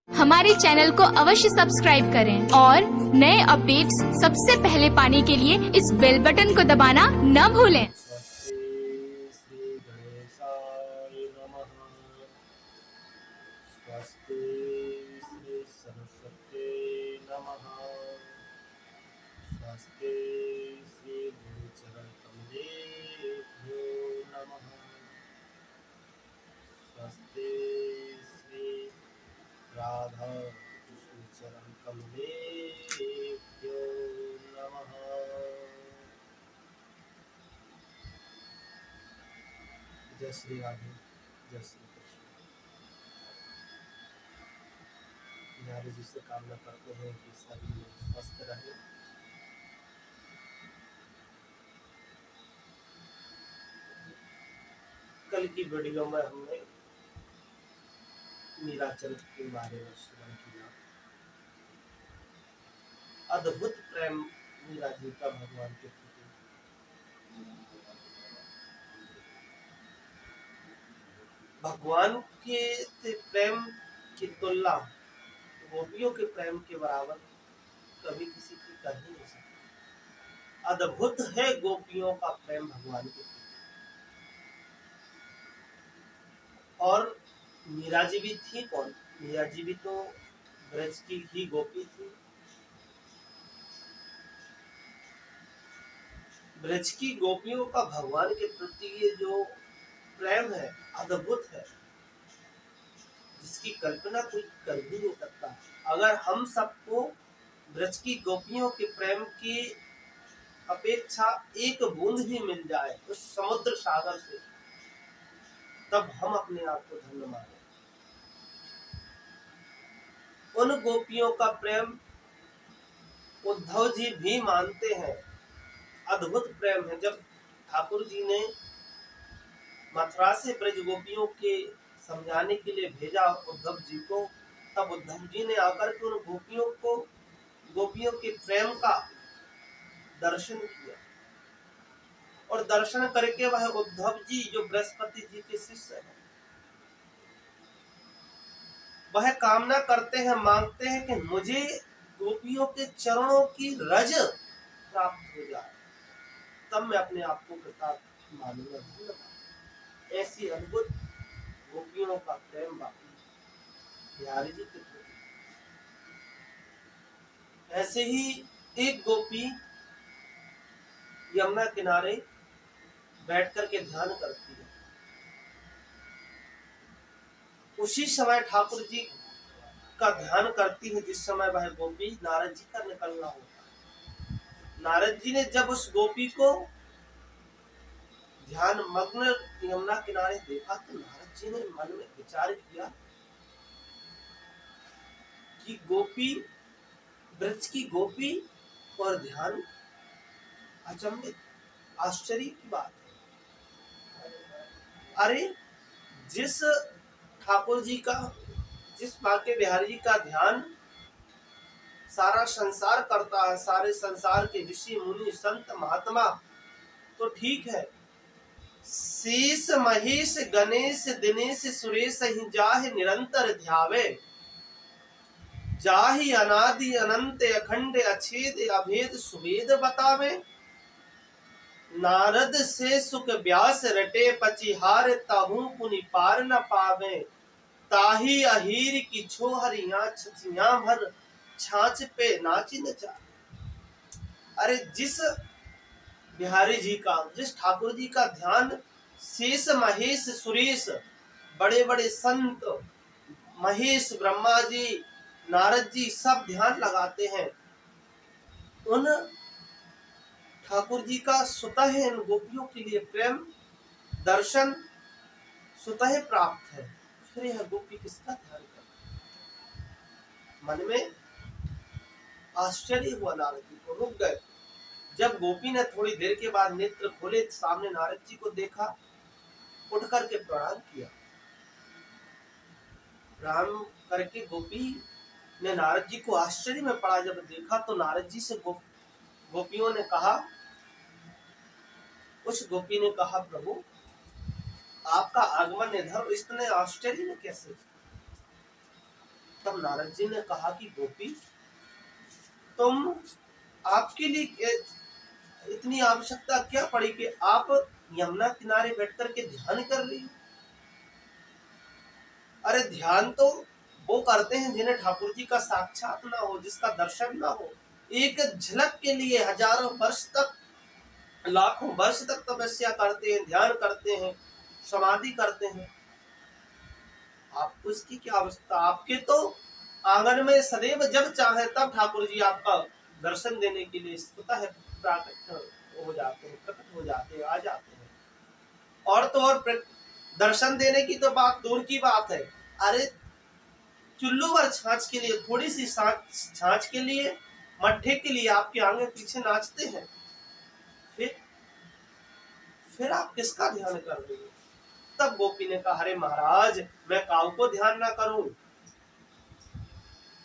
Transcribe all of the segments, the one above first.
हमारे चैनल को अवश्य सब्सक्राइब करें और नए अपडेट्स सबसे पहले पाने के लिए इस बेल बटन को दबाना न भूलें। श्री गणेशाय नमः। स्वस्ति श्री सरस्वती नमः। स्वस्ति श्री गुरुचरण कमलेभ्यो नमः। स्वस्ति श्री राधा कृष्ण चरण कमलेभ्यो नमः। जय श्री राधे, जय श्री कृष्ण। नारद जी से कामना करते हैं कि सभी लोग स्वस्थ रहे। कल की वीडियो में हमने मीरा चरित्र के बारे में श्रवण किया। अद्भुत प्रेम मीरा जी का भगवान के प्रति। भगवान के प्रेम की तुलना गोपियों के प्रेम के बराबर कभी किसी की कर ही नहीं सकती। अद्भुत है गोपियों का प्रेम भगवान के प्रति। और मीरा जी भी थी कौन? मीरा जी भी तो ब्रज की ही गोपी थी। ब्रज की गोपियों का भगवान के प्रति ये जो प्रेम है अद्भुत है, जिसकी कल्पना कोई कर भी नहीं सकता। अगर हम सबको ब्रज की गोपियों के प्रेम की अपेक्षा एक बूंद ही मिल जाए उस समुद्र सागर से, तब हम अपने आप को धन्य माने। उन गोपियों का प्रेम उद्धव जी भी मानते हैं। अद्भुत प्रेम है। जब ठाकुर जी ने मथुरा से ब्रज गोपियों के समझाने के लिए भेजा उद्धव जी को, तब उद्धव जी ने आकर के उन गोपियों के प्रेम का दर्शन किया। और दर्शन करके वह उद्धव जी जो बृहस्पति जी के शिष्य हैं, वह कामना करते हैं, मांगते हैं कि मुझे गोपियों के चरणों की रज प्राप्त हो जाए, तब मैं अपने आप को कृतार्थ मानूंगा, धन्यवाद। ऐसी अद्भुत गोपियों का प्रेम बाकी बिहारी जी के प्रति। ऐसे ही एक गोपी यमुना किनारे बैठ करके ध्यान करती है। उसी समय ठाकुर जी का ध्यान करती है जिस समय वह गोपी नारद जी का निकलना होता है। नारद जी ने जब उस गोपी को ध्यान मग्न यमुना किनारे देखा, तो नारद जी ने मन में विचार किया कि गोपी, ब्रज की गोपी और ध्यान, अचंभित आश्चर्य की बात है। अरे जिस ठाकुर जी का, जिस बांके बिहारी जी का ध्यान सारा संसार करता है, सारे संसार के ऋषि मुनि संत महात्मा तो ठीक है, शेष महेश गणेश दिनेश सुरेश ही जाहि निरंतर ध्यावे, जाहि अनादि अनंत अखंड अछेद अभेद सुवेद बतावे, नारद से सुख व्यास रटे पचिहार ताहू पुनि पार न पावे, ताही अहीर की छो हरिया छचिया भर छाछ पे नाची नचा। अरे जिस बिहारी जी का, जिस ठाकुर जी का ध्यान शेष महेश सुरेश बड़े बड़े संत महेश ब्रह्मा जी नारद जी सब ध्यान लगाते हैं, उन ठाकुर जी का स्वतः इन गोपियों के लिए प्रेम दर्शन स्वतः प्राप्त है। फिर यह गोपी किसका ध्यान करती? मन में आश्चर्य हुआ। नारद जी को रुक गए। जब गोपी ने थोड़ी देर के बाद नेत्र खोले, सामने नारद जी को देखा, उठ करके प्रणाम किया। प्रणाम करके गोपी ने नारद जी को आश्चर्य में पड़ा। जब देखा तो नारद जी से गोपियों ने कहा, उस गोपी ने कहा, प्रभु आपका आगमन इधर इतने आश्चर्य में कैसे? तब नारद जी ने कहा कि गोपी, तुम, आपके लिए इतनी आवश्यकता क्या पड़ी कि आप यमुना किनारे बैठ करके ध्यान कर रही हो? अरे ध्यान तो वो करते हैं जिन्हें ठाकुर जी का साक्षात ना हो, जिसका दर्शन ना हो। एक झलक के लिए हजारों वर्ष तक, लाखों वर्ष तक तपस्या करते हैं, ध्यान करते हैं, समाधि करते हैं। आपको इसकी क्या आवश्यकता? आपके तो आंगन में सदैव जब चाहे तब ठाकुर जी आपका दर्शन देने के लिए स्वतः प्रकट हो जाते हैं, प्रकट हो जाते हैं, आ जाते हैं। और तो और दर्शन देने की तो बात दूर की बात है। अरे चुल्लू भर छाछ के लिए, थोड़ी सी छाछ के लिए, मट्ठे के लिए आपके आगे पीछे नाचते हैं। फिर आप किसका ध्यान कर रहे हो? तब गोपी ने कहा, अरे महाराज, मैं काऊ को ध्यान ना करूं?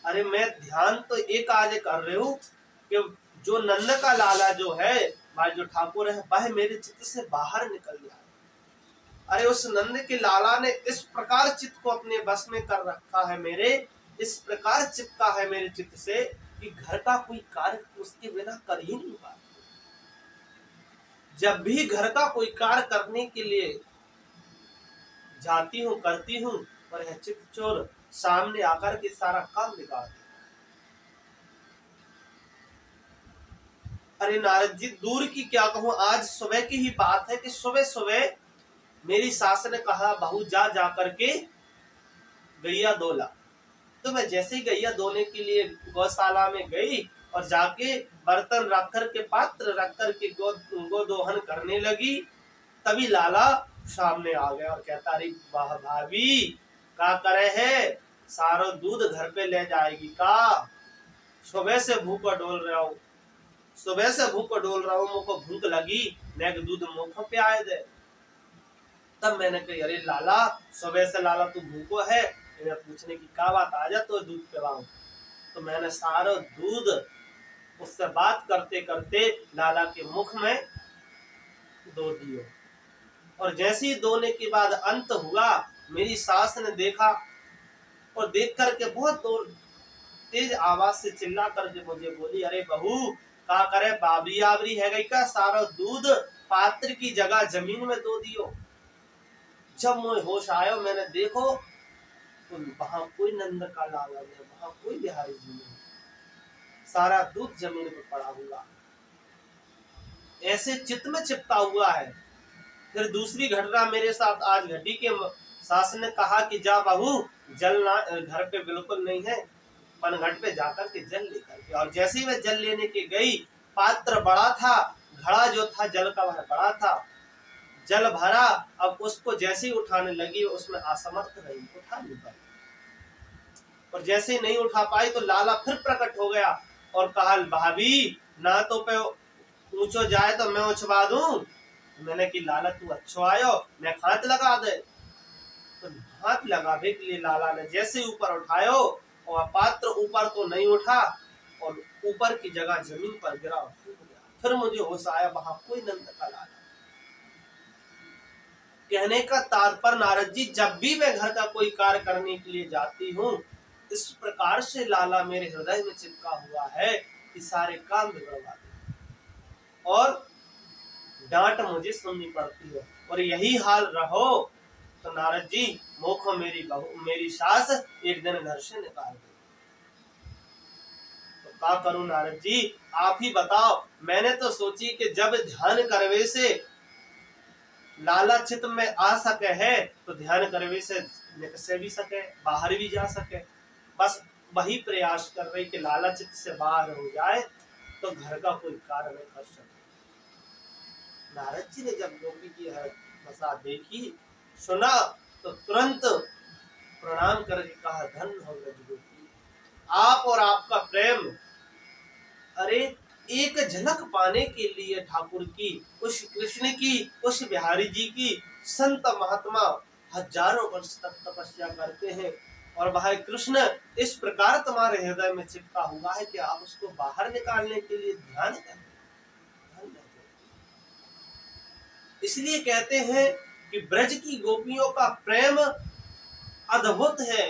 अरे मैं ध्यान तो एक आज कर रही हूँ कि जो नंद का लाला जो है, जो ठाकुर है, वह मेरे चित्त से बाहर निकल जाए। अरे उस नंद के लाला ने इस प्रकार चित्त को अपने बस में कर रखा है, मेरे इस प्रकार चिपका है मेरे चित्त से कि घर का कोई कार्य उसके बिना कर ही नहीं पाता। जब भी घर का कोई कार्य करने के लिए जाती हूँ, करती हूँ, और यह चित्त चोर सामने आकर के सारा काम बिगाड़। अरे नारद जी, दूर की क्या कहूँ, आज सुबह की ही बात है कि सुबह सुबह मेरी सास ने कहा, बहू जा करके गैया दोला। तो मैं जैसे ही गैया दोने के लिए गौशाला में गई और जाके बर्तन रख कर के, पात्र रख कर के गो दोहन करने लगी, तभी लाला सामने आ गया और कहता, अरे वाह भाभी, क्या करे है, सारा दूध घर पे ले जाएगी का? सुबह से भूखा डोल रहा हूँ, सुबह से भूखा डोल रहा हूँ, मुझको भूख लगी, मैं दूध मुँह पे आए दे। तब मैंने कही, अरे लाला, सुबह से लाला तू भूखो है, मैं पूछने की क्या बात, आ जा तो दूध पिलाऊं। तो मैंने सारा दूध उससे बात करते करते लाला के मुख में दो दियो। और जैसे ही दोने के बाद अंत हुआ, मेरी सास ने देखा और देख करके बहुत तेज आवाज से चिल्ला करके मुझे बोली, अरे बहू, क्या करे, बाबरी आबरी है गई का? सारा दूध पात्र की जगह जमीन में दो दियो। जब मुझे होश आयो, मैंने देखो तो वहां कोई नंद का लाला नहीं, वहां कोई बिहारी जी नहीं, सारा दूध जमीन पर पड़ा हुआ, ऐसे चित्त में चिपका हुआ है। फिर दूसरी घटना मेरे साथ आज घटी के सास ने कहा कि जा बहू, जल ना घर पे बिल्कुल नहीं है, पनघट पे जाकर के जल लेकर के। और जैसे ही मैं जल लेने के गई, पात्र बड़ा था, घड़ा जो था जल का वह बड़ा था, जल भरा, अब उसको जैसे ही उठाने लगी उसमें असमर्थ रही, उठा नहीं पाई। और जैसे ही नहीं उठा पाई तो लाला फिर प्रकट हो गया और कहा, भाभी, ना तो पे ऊंचो जाए तो मैं उछवा दूं। मैंने कि लाला तू अच्छो आयो, मैं हाथ लगा दे। तो हाथ लगाने के लिए लाला ने जैसे ऊपर उठायो और पात्र ऊपर तो नहीं उठा और ऊपर की जगह जमीन पर गिरा, फूट गया। फिर मुझे होश आया, वहां कोई नंद का लाला। कहने का तात्पर्य नारद जी, जब भी मैं घर का कोई कार्य करने के लिए जाती हूँ, इस प्रकार से लाला मेरे हृदय में चिपका हुआ है कि सारे काम बिगड़वा देता और डांट मुझे सुननी पड़ती है। और यही हाल रहो तो नारद जी, मोखो मेरी सास एक दिन घर से निकाल दे। तो क्या करूं नारद जी, आप ही बताओ। मैंने तो सोची कि जब ध्यान करवे से लाला चित्त में आ सके है तो ध्यान करवे से निकल भी सके, बाहर भी जा सके। बस वही प्रयास कर रही कि लाला चित्त से बाहर हो जाए तो घर का कोई कार्य न कर सके। नारद जी ने जब गोपी की दशा देखी, सुना, तो तुरंत प्रणाम करके कहा, धन हो गोपी, आप और आपका प्रेम। अरे एक झलक पाने के लिए ठाकुर की, उस कृष्ण की, उस बिहारी जी की संत महात्मा हजारों वर्ष तक तपस्या करते हैं और वह कृष्ण इस प्रकार तुम्हारे हृदय में चिपका हुआ है कि आप उसको बाहर निकालने के लिए ध्यान करें। इसलिए कहते हैं कि ब्रज की गोपियों का प्रेम अद्भुत है।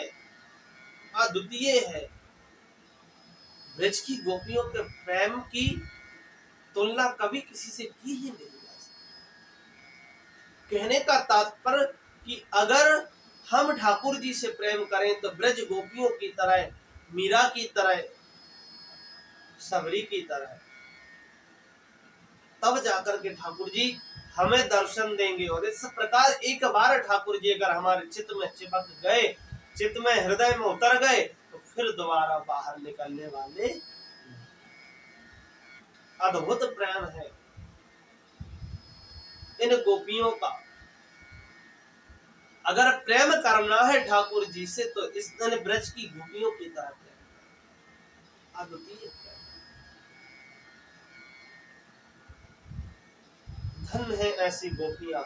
अद्वितीय है। ब्रज की गोपियों के प्रेम की तुलना कभी किसी से की ही नहीं जा सकती। कहने का तात्पर्य कि अगर हम ठाकुर जी से प्रेम करें तो ब्रज गोपियों की तरह, मीरा की तरह, सबरी की तरह, तब जाकर के ठाकुर जी हमें दर्शन देंगे। और इस प्रकार एक बार ठाकुर जी अगर हमारे चित्त में चिपक गए, चित्त में, हृदय में उतर गए, तो फिर दोबारा बाहर निकलने वाले। अद्भुत प्रेम है इन गोपियों का। अगर प्रेम करना है ठाकुर जी से तो इस दिन ब्रज की गोपियों की तरह प्रेम, अद्वितीय प्रेम। धन्य है ऐसी गोपियां